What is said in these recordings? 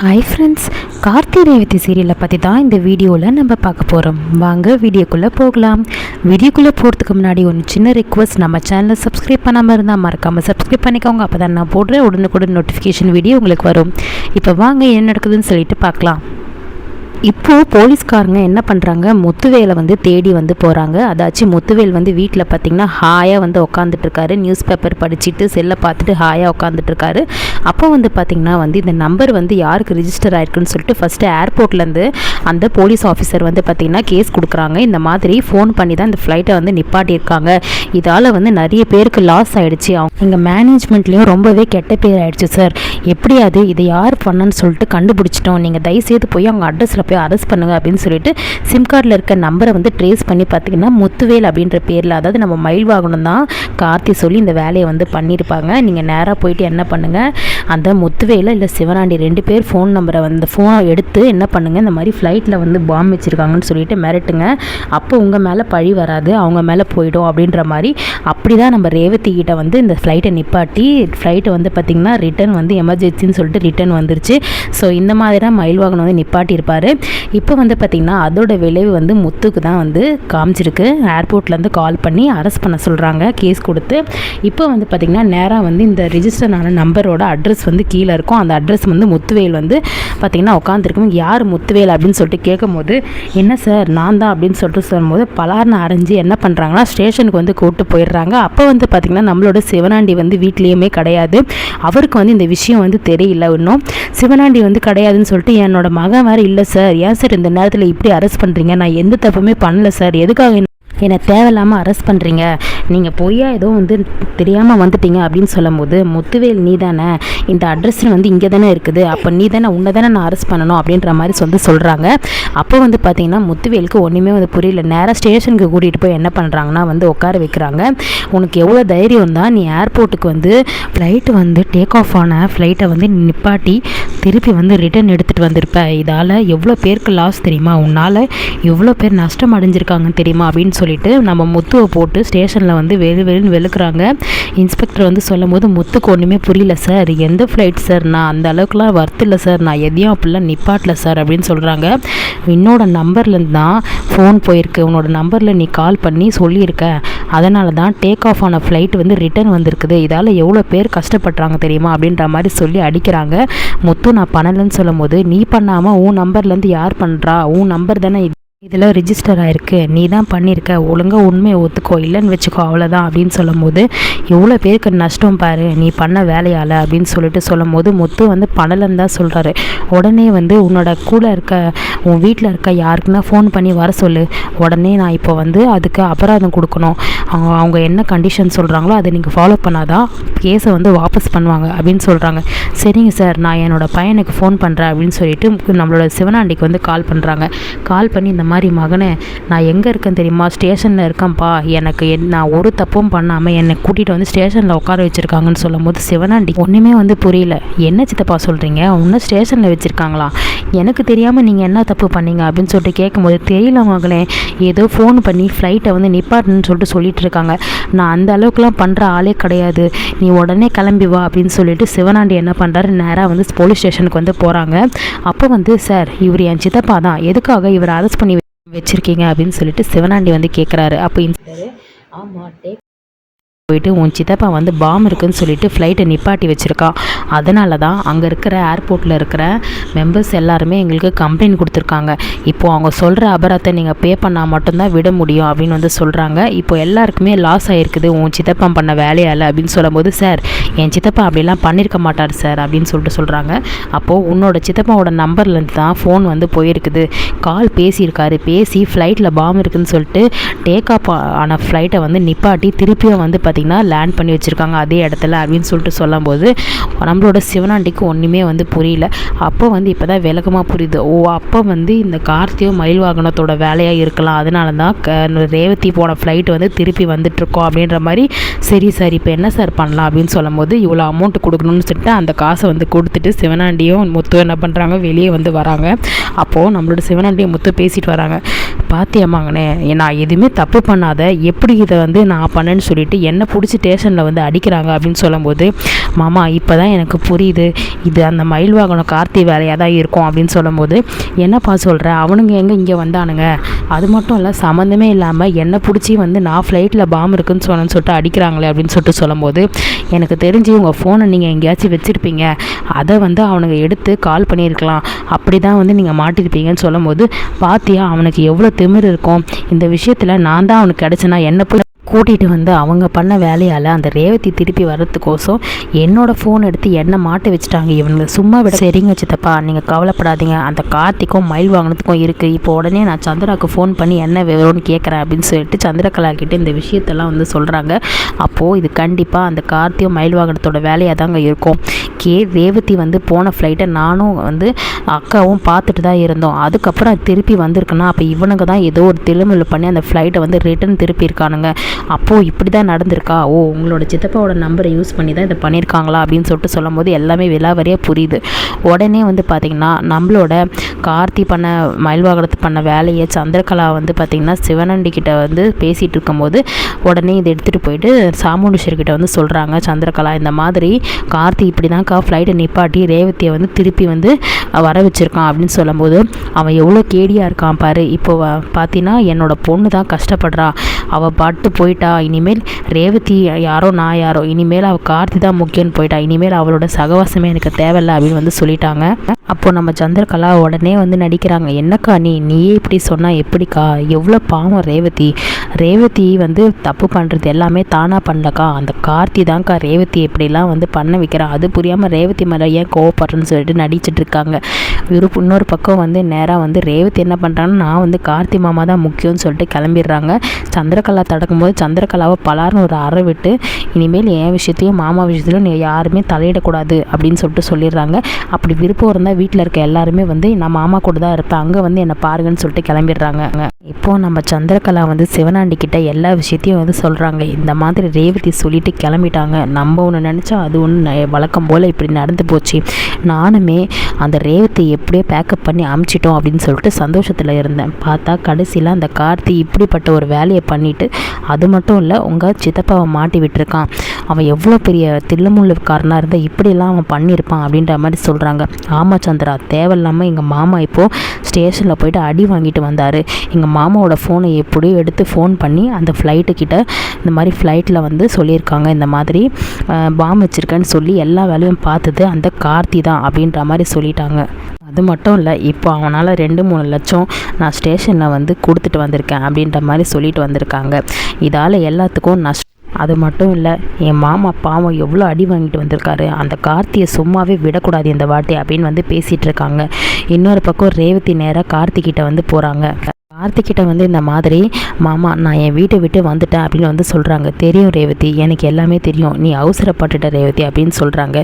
Hi friends, Karthi Revathi சீரியலை பற்றி தான் இந்த வீடியோவில் நம்ம பார்க்க போகிறோம். வாங்க வீடியோக்குள்ளே போகலாம். வீடியோக்குள்ளே போகிறதுக்கு முன்னாடி ஒன்று சின்ன ரிக்வஸ்ட், நம்ம சேனலை சப்ஸ்கிரைப் பண்ணாமல் இருந்தால் மறக்காமல் சப்ஸ்கிரைப் பண்ணிக்கோங்க. அப்போ தான் நான் போடுற உடனுக்குடன் நோட்டிஃபிகேஷன் வீடியோ உங்களுக்கு வரும். இப்போ வாங்க என்ன நடக்குதுன்னு சொல்லிட்டு பார்க்கலாம். இப்போது போலீஸ்காரங்க என்ன பண்ணுறாங்க, முத்துவேலை தேடி போகிறாங்க. அதாச்சும் முத்துவேல் வீட்டில் பார்த்திங்கன்னா ஹாயாக உட்காந்துட்ருக்காரு. நியூஸ் பேப்பர் படிச்சுட்டு செல்லை பார்த்துட்டு ஹாயாக உட்காந்துட்ருக்காரு. அப்போ பார்த்திங்கன்னா இந்த நம்பர் யாருக்கு ரிஜிஸ்டர் ஆயிருக்குன்னு சொல்லிட்டு ஃபஸ்ட்டு ஏர்போர்ட்லேருந்து அந்த போலீஸ் ஆஃபீஸர் பார்த்திங்கன்னா கேஸ் கொடுக்குறாங்க. இந்த மாதிரி ஃபோன் பண்ணி தான் இந்த ஃப்ளைட்டை நிப்பாட்டியிருக்காங்க. இதால் நிறைய பேருக்கு லாஸ் ஆகிடுச்சு. எங்கள் மேனேஜ்மெண்ட்லேயும் ரொம்பவே கெட்ட பேர் ஆகிடுச்சு சார். எப்படியாது இதை யார் பண்ணன்னு சொல்லிட்டு கண்டுபிடிச்சிட்டோம். நீங்கள் தயவுசெய்து போய் அவங்க அட்ரஸில் போய் அரெஸ்ட் பண்ணுங்க அப்படின்னு சொல்லிட்டு சிம் கார்டில் இருக்க நம்பரை ட்ரேஸ் பண்ணி பார்த்தீங்கன்னா முத்துவேல் அப்படின்ற பேரில், அதாவது நம்ம மயில் வாகனம் தான் கார்த்தி சொல்லி இந்த வேலையை பண்ணியிருப்பாங்க. நீங்கள் நேராக போயிட்டு என்ன பண்ணுங்கள், அந்த முத்துவேல இல்லை சிவனாண்டி 2 பேர் ஃபோன் நம்பரை ஃபோனை எடுத்து என்ன பண்ணுங்கள், இந்த மாதிரி ஃப்ளைட்டில் பாம்பு வச்சுருக்காங்கன்னு சொல்லிட்டு மிரட்டுங்க. அப்போ உங்கள் மேலே பழி வராது, அவங்க மேலே போயிடும் அப்படின்ற மாதிரி. அப்படி தான் நம்ம ரேவதி கிட்ட இந்த ஃப்ளைட்டை நிப்பாட்டி ஃப்ளைட்டை பார்த்திங்கன்னா ரிட்டன் எமர்ஜென்சின்னு சொல்லிட்டு ரிட்டன் வந்துருச்சு. ஸோ இந்த மாதிரி தான் மயில் வாகனம் நிப்பாட்டியிருப்பார். இப்போ பார்த்திங்கன்னா அதோட விளைவு முத்துக்கு தான் காமிச்சிருக்கு. ஏர்போர்ட்லேருந்து கால் பண்ணி அரெஸ்ட் பண்ண சொல்கிறாங்க, கேஸ் கொடுத்து. இப்போ பார்த்திங்கன்னா நேராக இந்த ரிஜிஸ்டர் ஆன நம்பரோட அட்ரஸ் கீழே இருக்கும். அந்த அட்ரஸ் முத்துவேல் பார்த்திங்கன்னா உட்காந்துருக்கும். யார் முத்துவேல் அப்படின்னு சொல்லிட்டு கேட்கும்போது, என்ன சார் நான் தான் அப்படின்னு சொல்லிட்டு சொல்லும்போது பலார்னு அரைஞ்சி என்ன பண்ணுறாங்கன்னா ஸ்டேஷனுக்கு கூப்பிட்டு போயிடுறாங்க. அப்போ பார்த்திங்கன்னா நம்மளோட சிவனாண்டி வீட்லேயுமே கிடையாது. அவருக்கு இந்த விஷயம் தெரியல இன்னும். சிவனாண்டி கிடையாதுன்னு சொல்லிட்டு என்னோட மகன் வேறு இல்லை சார், ஏன் சார் இந்த நேரத்தில் இப்படி அரெஸ்ட் பண்ணுறீங்க, நான் எந்த தப்புமே பண்ணல சார், எதுக்காக என்னை தேவையில்லாமல் அரெஸ்ட் பண்ணுறீங்க, நீங்கள் பொய்யா ஏதோ தெரியாமல் வந்துட்டீங்க அப்படின்னு சொல்லும்போது, முத்துவேல் நீ தானே, இந்த அட்ரஸ் இங்கே தானே இருக்குது, அப்போ நீ தானே, உன்னை தானே நான் அரெஸ்ட் பண்ணணும் அப்படின்ற மாதிரி சொல்கிறாங்க. அப்போ பார்த்தீங்கன்னா முத்துவேலுக்கு ஒன்றுமே புரியல. நேராக ஸ்டேஷனுக்கு கூட்டிகிட்டு போய் என்ன பண்ணுறாங்கன்னா உட்கார வைக்கிறாங்க. உனக்கு எவ்வளோ தைரியம் தான், நீ ஏர்போர்ட்டுக்கு ஃப்ளைட்டு டேக் ஆஃப் ஆன ஃப்ளைட்டை நிப்பாட்டி திருப்பி ரிட்டன் எடுத்துகிட்டு வந்திருப்ப, இதால் எவ்வளோ பேருக்கு லாஸ் தெரியுமா, உன்னால் எவ்வளோ பேர் நஷ்டம் அடைஞ்சிருக்காங்க தெரியுமா அப்படின்னு சொல்லிட்டு நம்ம முத்துவை போட்டு ஸ்டேஷனில் வெளுன்னு வெளுக்கிறாங்க. இன்ஸ்பெக்டர் சொல்லும் போது முத்துக்கு ஒன்றுமே புரியல. சார் எந்த ஃப்ளைட் சார், நான் அந்த அளவுக்குலாம் வர்த்து இல்லை சார், நான் எதையும் அப்படிலாம் நிப்பாட்டல சார் அப்படின்னு சொல்கிறாங்க. என்னோட நம்பர்லேருந்து தான் ஃபோன் போயிருக்கு, உன்னோட நம்பரில் நீ கால் பண்ணி சொல்லியிருக்க, அதனால தான் டேக் ஆஃப் ஆன ஃப்ளைட் ரிட்டன் வந்திருக்குது, இதால் எவ்வளோ பேர் கஷ்டப்படுறாங்க தெரியுமா அப்படின்ற மாதிரி சொல்லி அடிக்கிறாங்க. முத்து நான் பண்ணலைன்னு சொல்லும் போது, நீ பண்ணாமல் உன் நம்பர்லேருந்து யார் பண்ணுறா, உன் நம்பர் தானே இதில் ரிஜிஸ்டர் ஆகிருக்கு, நீ தான் பண்ணியிருக்க, ஒழுங்காக உண்மையை ஒத்துக்கோ, இல்லைன்னு வச்சுக்கோ, அவ்வளோதான் அப்படின்னு சொல்லும் போது, எவ்வளோ பேருக்கு நஷ்டம் பாரு நீ பண்ண வேலையால் அப்படின்னு சொல்லிட்டு சொல்லும் போது முத்து பண்ணலன்னு தான் சொல்கிறாரு. உடனே உன்னோட கூட இருக்க உன் வீட்டில் இருக்க யாருக்குன்னா ஃபோன் பண்ணி வர சொல்லு, உடனே நான் இப்போ அதுக்கு அபராதம் கொடுக்கணும், அவங்க என்ன கண்டிஷன் சொல்கிறாங்களோ அதை நீங்கள் ஃபாலோ பண்ணாதான் கேஸை வாபஸ் பண்ணுவாங்க அப்படின்னு சொல்கிறாங்க. சரிங்க சார், நான் என்னோடய பையனுக்கு ஃபோன் பண்ணுறேன் அப்படின்னு சொல்லிட்டு நம்மளோட சிவனாண்டிக்கு கால் பண்ணுறாங்க. கால் பண்ணி இந்த மாதிரி மகனே நான் எங்கே இருக்கேன்னு தெரியுமா, ஸ்டேஷனில் இருக்கேன்ப்பா, எனக்கு நான் ஒரு தப்பும் பண்ணாமல் என்னை கூட்டிகிட்டு ஸ்டேஷனில் உட்கார வச்சுருக்காங்கன்னு சொல்லும் போது சிவனாண்டி ஒன்றுமே புரியல. என்ன சித்தப்பா சொல்கிறீங்க, இன்னும் ஸ்டேஷனில் வச்சுருக்காங்களா, எனக்கு தெரியாமல் நீங்கள் என்ன தப்பு பண்ணீங்க அப்படின்னு சொல்லிட்டு கேட்கும்போது, தெரியல மகளே, ஏதோ ஃபோன் பண்ணி ஃப்ளைட்டை நிப்பாட்டுன்னு சொல்லிட்டு இருக்காங்க, நான் அந்த அளவுக்குலாம் பண்ணுற ஆளே கிடையாது, நீ உடனே கிளம்பி வா அப்படின்னு சொல்லிட்டு சிவனாண்டி என்ன பண்ணுறாரு, நேராக போலீஸ் ஸ்டேஷனுக்கு போகிறாங்க. அப்போ சார் இவர் என் சித்தப்பா தான், எதுக்காக இவரை அரெஸ்ட் பண்ணி வச்சுருக்கீங்க அப்படின்னு சொல்லிட்டு சிவனாண்டி கேட்குறாரு. அப்போ ஆமாம் போயிட்டு உன் சித்தப்பா பாம் இருக்குன்னு சொல்லிட்டு ஃப்ளைட்டை நிப்பாட்டி வச்சுருக்கான், அதனால தான் அங்கே இருக்கிற ஏர்போர்ட்டில் இருக்கிற மெம்பர்ஸ் எல்லாருமே எங்களுக்கு கம்ப்ளைண்ட் கொடுத்துருக்காங்க, இப்போது அவங்க சொல்கிற அபராதத்தை நீங்கள் பே பண்ணால் மட்டும்தான் விட முடியும் அப்படின்னு சொல்கிறாங்க. இப்போ எல்லாருக்குமே லாஸ் ஆகிருக்குது உன் சித்தப்பா பண்ண வேலையால் அப்படின்னு சொல்லும்போது, சார் என் சித்தப்பா அப்படிலாம் பண்ணியிருக்க மாட்டார் சார் அப்படின்னு சொல்கிறாங்க. அப்போது உன்னோட சித்தப்பாவோட நம்பர்லேருந்து தான் ஃபோன் போயிருக்குது, கால் பேசியிருக்காரு, பேசி ஃப்ளைட்டில் பாம் இருக்குதுன்னு சொல்லிட்டு டேக் ஆஃப் ஆன ஃப்ளைட்டை நிப்பாட்டி திருப்பியும் பார்த்திங்கன்னா லேண்ட் பண்ணி வச்சுருக்காங்க அதே இடத்துல அப்படின்னு சொல்லிட்டு சொல்லும்போது நம்மளோட சிவனாண்டிக்கு ஒன்றுமே புரியல. அப்போ இப்போ தான் விளக்கமாக புரியுது. ஓ அப்போ இந்த கார்த்தியோ மயில் வாகனத்தோட வேலையாக இருக்கலாம், அதனால தான் ரேவதி போன ஃப்ளைட்டு திருப்பி வந்துட்டுருக்கோம் அப்படின்ற மாதிரி. சரி சார் இப்போ என்ன சார் பண்ணலாம் அப்படின்னு சொல்லும்போது, இவ்வளோ அமௌண்ட் கொடுக்கணும்னு சொல்லிட்டு அந்த காசை கொடுத்துட்டு சிவனாண்டியும் முத்து என்ன பண்ணுறாங்க, வெளியே வராங்க. அப்போது நம்மளோட சிவனாண்டியும் முத்து பேசிட்டு வராங்க. பாத்தியம்மாங்கண்ணே, நான் எதுவுமே தப்பு பண்ணாத எப்படி இதை நான் பண்ணேன்னு சொல்லிட்டு என்ன பிடிச்சி ஸ்டேஷனில் வந்து அடிக்கிறாங்க அப்படின்னு சொல்லும்போது, மாமா இப்போ தான் எனக்கு புரியுது, இது அந்த மயில் வாகனம் கார்த்தி வேலையாக தான் இருக்கும் அப்படின்னு சொல்லும்போது, என்னப்பா சொல்கிற, அவனுங்க எங்கே இங்கே வந்தானுங்க, அது மட்டும் இல்லை சம்மந்தமே இல்லாமல் என்னை பிடிச்சி வந்து நான் ஃப்ளைட்டில் பாம்பு இருக்குன்னு சொல்லிட்டு அடிக்கிறாங்களே அப்படின்னு சொல்லிட்டு சொல்லும்போது, எனக்கு தெரிஞ்சு உங்கள் ஃபோனை நீங்கள் எங்கேயாச்சும் வச்சுருப்பீங்க, அதை வந்து அவனுங்க எடுத்து கால் பண்ணியிருக்கலாம், அப்படி தான் வந்து நீங்கள் மாட்டிருப்பீங்கன்னு சொல்லும்போது, பாத்தியா அவனுக்கு எவ்வளோ திமிரு இருக்கும், இந்த விஷயத்தில் நான் தான் அவனுக்கு கிடச்சேன்னா என்னை போய் கூட்டிகிட்டு வந்து அவங்க பண்ண வேலையால் அந்த ரேவதி திருப்பி வர்றதுக்கோசம் என்னோடய ஃபோன் எடுத்து என்னை மாட்ட வச்சுட்டாங்க இவனுங்க, சும்மா விட. சரிங்க சித்தப்பா நீங்கள் கவலைப்படாதீங்க, அந்த கார்த்திக்கும் மயில் வாங்கினதுக்கும் இருக்குது, இப்போ உடனே நான் சந்திராவுக்கு ஃபோன் பண்ணி என்ன விவரம்னு கேட்குறேன் அப்படின்னு சொல்லிட்டு சந்திரகலா கிட்டே இந்த விஷயத்தெல்லாம் வந்து சொல்கிறாங்க. அப்போது இது கண்டிப்பாக அந்த கார்த்தியும் மயில் வாங்கினத்தோட வேலையாக தாங்க இருக்கும். ரேவதி வந்து போன ஃப்ளைட்டை நானும் வந்து அக்காவும் பார்த்துட்டு தான் இருந்தோம், அதுக்கப்புறம் திருப்பி வந்திருக்குன்னா அப்போ இவனுங்க தான் ஏதோ ஒரு திலுமில் பண்ணி அந்த ஃப்ளைட்டை வந்து ரிட்டன் திருப்பி இருக்கானுங்க. அப்போது இப்படி தான் நடந்திருக்கா, ஓ உங்களோட சித்தப்பாவோட நம்பரை யூஸ் பண்ணி தான் இதை பண்ணியிருக்காங்களா அப்படின்னு சொல்லிட்டு சொல்லும்போது எல்லாமே விலாவரியாக புரியுது. உடனே வந்து பார்த்திங்கன்னா நம்மளோட கார்த்தி பண்ண மயில்வாகனத்து பண்ண வேலையை சந்திரகலா வந்து பார்த்திங்கன்னா சிவனண்டி கிட்ட வந்து பேசிகிட்டு இருக்கும்போது உடனே இதை எடுத்துகிட்டு போயிட்டு சாமுண்டீஸ்வர்கிட்ட வந்து சொல்கிறாங்க சந்திரகலா, இந்த மாதிரி கார்த்தி இப்படி தான்க்கா ஃப்ளைட்டை நிப்பாட்டி ரேவதியை வந்து திருப்பி வந்து வர வச்சுருக்கான் அப்படின்னு சொல்லும்போது, அவன் எவ்வளோ கேடியாக இருக்கான் பாரு, இப்போ பார்த்தீங்கன்னா என்னோடய பொண்ணு தான் கஷ்டப்படுறா, அவள் பாட்டு போயிட்டா, இனிமேல் ரேவதி யாரோ நான் யாரோ, இனிமேல் அவள் கார்த்தி தான் முக்கியம்னு போயிட்டா, இனிமேல் அவளோட சகவாசமே எனக்கு தேவையில்லை அப்படின்னு வந்து சொல்லிட்டாங்க. அப்போது நம்ம சந்திரகலா உடனே வந்து நடிக்கிறாங்க, என்னக்கா நீயே இப்படி சொன்னால் எப்படிக்கா, எவ்வளோ பாவம் ரேவதி வந்து தப்பு பண்ணுறது எல்லாமே தானாக பண்ணலக்கா, அந்த கார்த்தி தான்க்கா ரேவதி எப்படிலாம் வந்து பண்ண வைக்கிறான், அது புரியாமல் ரேவதி மேலே ஏன் கோவப்படுறேன்னு சொல்லிட்டு நடிச்சிட்டு இருக்காங்க. இன்னொரு பக்கம் வந்து நேராக வந்து ரேவதி என்ன பண்ணுறாங்கன்னா, நான் வந்து கார்த்தி மாமா தான் முக்கியம்னு சொல்லிட்டு கிளம்பிடுறாங்க. சந்திரகலா தடுக்கும்போது சந்திரகலாவை பலார்னு ஒரு அறை விட்டு, இனிமேல் என் விஷயத்தையும் மாமா விஷயத்துலையும் நீ யாருமே தலையிடக்கூடாது அப்படின்னு சொல்லிட்டு சொல்லிடுறாங்க. அப்படி விருப்பம் இருந்தால் வீட்டில் இருக்க எல்லாருமே வந்து நான் மாமா கூட தான் இருப்பேன், அங்கே வந்து என்னை பாருங்கன்னு சொல்லிட்டு கிளம்பிடுறாங்க. இப்போது நம்ம சந்திரகலா வந்து சிவனாண்டி கிட்ட எல்லா விஷயத்தையும் வந்து சொல்கிறாங்க, இந்த மாதிரி ரேவதி சொல்லிட்டு கிளம்பிட்டாங்க, நம்ம ஒன்று நினச்சா அது ஒன்று வழக்கம் போல் இப்படி நடந்து போச்சு, நானுமே அந்த ரேவதி எப்படியோ பேக்கப் பண்ணி அமுச்சிட்டோம் அப்படின்னு சொல்லிட்டு சந்தோஷத்தில் இருந்தேன். பார்த்தா கடைசியில் அந்த கார்த்தி இப்படிப்பட்ட ஒரு வேலையை பண்ணிவிட்டு, அது மட்டும் இல்லை உங்கள் சித்தப்பாவை மாட்டி விட்டுருக்கான், அவன் எவ்வளோ பெரிய தில்லுமுள்ளுக்காரனாக இருந்தால் இப்படியெல்லாம் அவன் பண்ணியிருப்பான் அப்படின்ற மாதிரி சொல்கிறாங்க. ஆமாம் சந்திரா, தேவையில்லாமல் எங்கள் மாமா இப்போது ஸ்டேஷனில் போயிட்டு அடி வாங்கிட்டு வந்தார், எங்கள் மாமாவோட ஃபோனை எப்படியோ எடுத்து ஃபோன் பண்ணி அந்த ஃப்ளைட்டுக்கிட்ட இந்த மாதிரி ஃப்ளைட்டில் வந்து சொல்லியிருக்காங்க, இந்த மாதிரி பாம்பு வச்சுருக்கேன்னு சொல்லி எல்லா வேலையும் பார்த்தது அந்த கார்த்தி தான் அப்படின்ற மாதிரி சொல்லிட்டாங்க. அது மட்டும் இல்லை, இப்போ அவனால் 2-3 லட்சம் நான் ஸ்டேஷனில் வந்து கொடுத்துட்டு வந்திருக்கேன் அப்படின்ற மாதிரி சொல்லிட்டு வந்திருக்காங்க. இதால் எல்லாத்துக்கும் அது மட்டும் இல்லை, என் மாமா பாவம் எவ்வளோ அடி வாங்கிட்டு வந்திருக்காரு, அந்த கார்த்தியை சும்மாவே விடக்கூடாது இந்த வாட்டி அப்படின்னு வந்து பேசிகிட்டு இருக்காங்க. இன்னொரு பக்கம் ரேவதி நேராக கார்த்திகிட்ட வந்து போகிறாங்க. கார்த்திகிட்ட வந்து இந்த மாதிரி, மாமா நான் என் வீட்டை விட்டு வந்துட்டேன் அப்படின்னு வந்து சொல்கிறாங்க. தெரியும் ரேவதி, எனக்கு எல்லாமே தெரியும், நீ அவசரப்பட்டுட்ட ரேவதி அப்படின்னு சொல்கிறாங்க.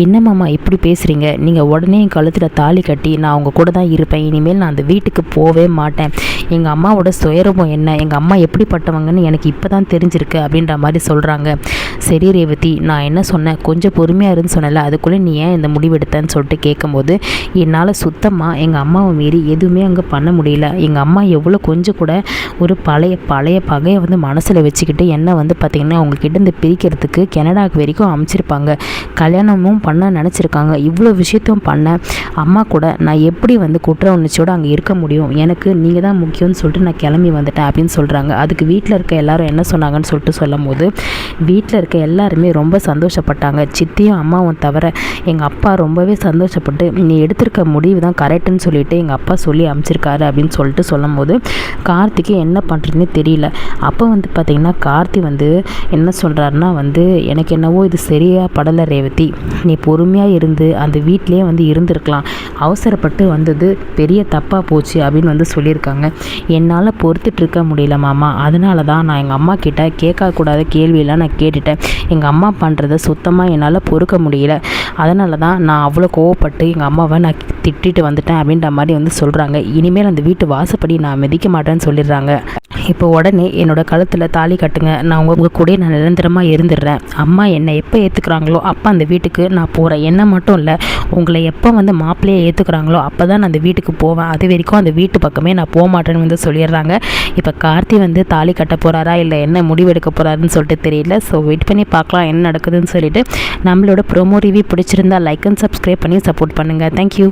என்ன மாமா இப்படி பேசுகிறீங்க, நீங்கள் உடனே என் கழுத்தில் தாலி கட்டி நான் அவங்க கூட தான் இருப்பேன், இனிமேல் நான் அந்த வீட்டுக்கு போகவே மாட்டேன், எங்கள் அம்மாவோட சுயரூபம் என்ன, எங்கள் அம்மா எப்படிப்பட்டவங்கன்னு எனக்கு இப்போ தான் தெரிஞ்சிருக்கு அப்படின்ற மாதிரி சொல்கிறாங்க. சரி ரேவதி, நான் என்ன சொன்னேன், கொஞ்சம் பொறுமையாக இருந்து சொன்னல, அதுக்குள்ளே நீ ஏன் இந்த முடிவெடுத்தேன்னு சொல்லிட்டு கேட்கும்போது, என்னால் சுத்தமாக எங்கள் அம்மாவை மீறி எதுவுமே அங்கே பண்ண முடியல, எங்கள் அம்மா எவ்வளோ கொஞ்சம் கூட ஒரு பழைய பகையை வந்து மனசில் வச்சுக்கிட்டு என்ன வந்து பார்த்திங்கன்னா அவங்கக்கிட்ட இருந்து பிரிக்கிறதுக்கு கனடாவுக்கு வரைக்கும் அமைச்சிருப்பாங்க, கல்யாணமும் பண்ண நினச்சிருக்காங்க, இவ்வளோ விஷயத்தையும் பண்ண அம்மா கூட நான் எப்படி வந்து குற்ற உணர்ச்சியோடு அங்கே இருக்க முடியும், எனக்கு நீங்கள் தான் முக்கியம்னு சொல்லிட்டு நான் கிளம்பி வந்துட்டேன் அப்படின்னு சொல்கிறாங்க. அதுக்கு வீட்டில் இருக்க எல்லாரும் என்ன சொன்னாங்கன்னு சொல்லிட்டு சொல்லும் போது, வீட்டில் இருக்க எல்லாருமே ரொம்ப சந்தோஷப்பட்டாங்க, சித்தியும் அம்மாவும் தவிர எங்கள் அப்பா ரொம்பவே சந்தோஷப்பட்டு நீ எடுத்திருக்க முடிவு தான் கரெக்டுன்னு சொல்லிட்டு எங்கள் அப்பா சொல்லி அமைச்சிருக்காரு அப்படின்னு சொல்லிட்டு சொல்லும் போது கார்த்திக்கு என்ன பண்ணுறதுன்னு தெரியல. அப்போ வந்து பார்த்திங்கன்னா கார்த்தி வந்து என்ன சொல்கிறாருன்னா வந்து, எனக்கு என்னவோ இது சரியாக படலை ரேவதி, நீ பொறுமையாக இருந்து அந்த வீட்டிலே வந்து இருந்திருக்கலாம், அவசரப்பட்டு வந்தது பெரிய தப்பாக போச்சு அப்படின்னு வந்து சொல்லியிருக்காங்க. என்னால் பொறுத்துட்ருக்க முடியல மாமா, அதனால தான் நான் எங்கள் அம்மா கிட்ட கேட்கக்கூடாத கேள்வியெல்லாம் நான் கேட்டுட்டேன், எங்கள் அம்மா பண்ணுறத சுத்தமாக என்னால் பொறுக்க முடியல, அதனால தான் நான் அவ்வளோ கோவப்பட்டு எங்கள் அம்மாவை நான் திட்டிட்டு வந்துட்டேன் அப்படின்ற மாதிரி வந்து சொல்கிறாங்க. இனிமேல் அந்த வீட்டு வாசப்படி நான் மிதிக்க மாட்டேன்னு சொல்லிடுறாங்க. இப்போ உடனே என்னோட கழுத்தில் தாலி கட்டுங்க, நான் உங்கள் கூட நான் நிரந்தரமாக இருந்துடுறேன். அம்மா என்னை எப்போ ஏற்றுக்குறாங்களோ அப்போ அந்த வீட்டுக்கு நான் போகிறேன். என்ன மட்டும் இல்லை, உங்களை எப்போ வந்து மாப்பிள்ளையை ஏற்றுக்குறாங்களோ அப்போ தான் நான் அந்த வீட்டுக்கு போவேன். அது வரைக்கும் அந்த வீட்டு பக்கமே நான் போக மாட்டேன்னு வந்து சொல்லிடுறாங்க. இப்போ கார்த்தி வந்து தாலி கட்ட போகிறாரா இல்லை என்ன முடிவெடுக்க போகிறாருன்னு சொல்லிட்டு தெரியல. ஸோ வெயிட் பண்ணி பார்க்கலாம் என்ன நடக்குதுன்னு சொல்லிட்டு. நம்மளோட ப்ரோமோ ரிவ்யூ பிடிச்சிருந்தா லைக் அண்ட் சப்ஸ்கிரைப் பண்ணி சப்போர்ட் பண்ணுங்கள். தேங்க்யூ.